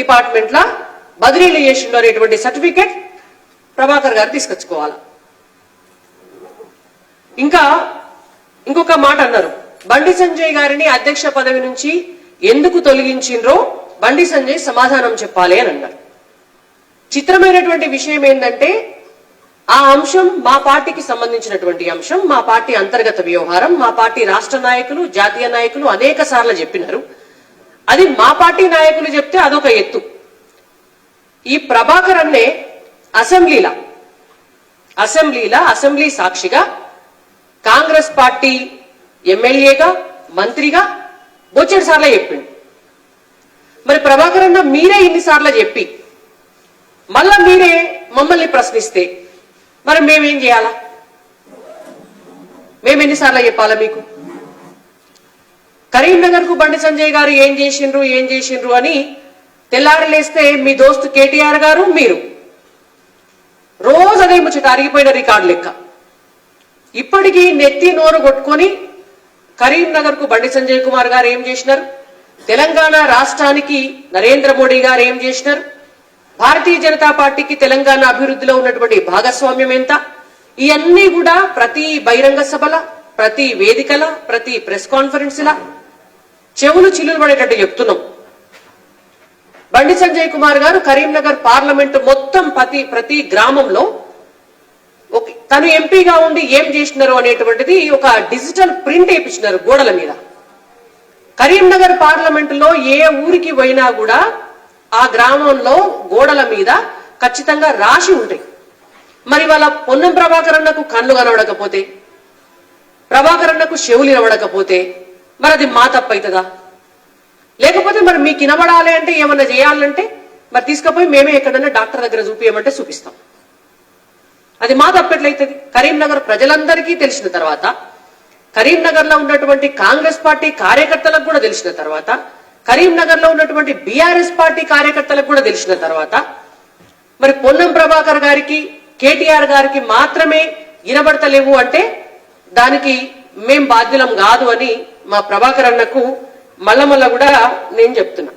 Department లా బదిలీలు చేసిండు అనేటువంటి సర్టిఫికేట్ ప్రభాకర్ గారు తీసుకొచ్చుకోవాలి. ఇంకా ఇంకొక మాట అన్నారు, బండి సంజయ్ గారిని అధ్యక్ష పదవి నుంచి ఎందుకు తొలగించిండ్రో బండి సంజయ్ సమాధానం చెప్పాలి అని అన్నారు. చిత్రమైనటువంటి విషయం ఏంటంటే ఆ అంశం మా పార్టీకి సంబంధించినటువంటి అంశం, మా పార్టీ అంతర్గత వ్యవహారం, మా పార్టీ రాష్ట్ర నాయకులు జాతీయ నాయకులు అనేక సార్లు చెప్పినారు. అది మా పార్టీ నాయకులు చెప్తే అదొక ఎత్తు. ఈ ప్రభాకర్ అన్నే అసెంబ్లీ సాక్షిగా కాంగ్రెస్ పార్టీ ఎమ్మెల్యేగా మంత్రిగా బొచ్చెడు సార్లు చెప్పిండు. మరి ప్రభాకర్ అన్న మీరే ఇన్నిసార్లు చెప్పి మళ్ళా మీరే మమ్మల్ని ప్రశ్నిస్తే మరి మేమేం చేయాలా? మేము ఎన్నిసార్లు చెప్పాలా మీకు? కరీంనగర్ కు బండి సంజయ్ గారు ఏం చేసిండ్రు అని తెల్లారి లేస్తే మీ దోస్తు కేటీఆర్ గారు మీరు రోజు అదే ముచ్చట, అరిగిపోయిన రికార్డు లెక్క. ఇప్పటికీ నెత్తి నోరు కొట్టుకొని కరీంనగర్ కు బండి సంజయ్ కుమార్ గారు ఏం చేసినారు, తెలంగాణ రాష్ట్రానికి నరేంద్ర మోడీ గారు ఏం చేసినారు, భారతీయ జనతా పార్టీకి తెలంగాణ అభివృద్ధిలో ఉన్నటువంటి భాగస్వామ్యం ఎంత, ఇవన్నీ కూడా ప్రతి బహిరంగ సభల, ప్రతి వేదికల, ప్రతి ప్రెస్ కాన్ఫరెన్స్ లా చెవులు చిల్లులు పడేటట్టు చెప్తున్నాం. బండి సంజయ్ కుమార్ గారు కరీంనగర్ పార్లమెంటు మొత్తం ప్రతి గ్రామంలో తను ఎంపీగా ఉండి ఏం చేసినారు అనేటువంటిది ఒక డిజిటల్ ప్రింట్ వేయించినారు గోడల మీద. కరీంనగర్ పార్లమెంటులో ఏ ఊరికి పోయినా కూడా ఆ గ్రామంలో గోడల మీద ఖచ్చితంగా రాసి ఉంటాయి. మరి వాళ్ళ పొన్నం ప్రభాకర్ అన్నకు కళ్ళు కనబడకపోతే, ప్రభాకర్ అన్నకు చెవులు వినబడకపోతే మరి అది మా తప్పు అవుతుందా? లేకపోతే మరి మీకు వినబడాలి అంటే ఏమన్నా చేయాలంటే మరి తీసుకుపోయి మేమే ఎక్కడన్నా డాక్టర్ దగ్గర చూపించమంటే చూపిస్తాం. అది మా తప్పెట్లయితుంది? కరీంనగర్ ప్రజలందరికీ తెలిసిన తర్వాత, కరీంనగర్ లో ఉన్నటువంటి కాంగ్రెస్ పార్టీ కార్యకర్తలకు కూడా తెలిసిన తర్వాత, కరీంనగర్ లో ఉన్నటువంటి బీఆర్ఎస్ పార్టీ కార్యకర్తలకు కూడా తెలిసిన తర్వాత మరి పొన్నం ప్రభాకర్ గారికి కేటీఆర్ గారికి మాత్రమే వినబడతలేవు అంటే దానికి మేం బాధ్యులం కాదు అని మా ప్రభాకర్ అన్నకు మళ్ళా కూడా నేను చెప్తున్నా.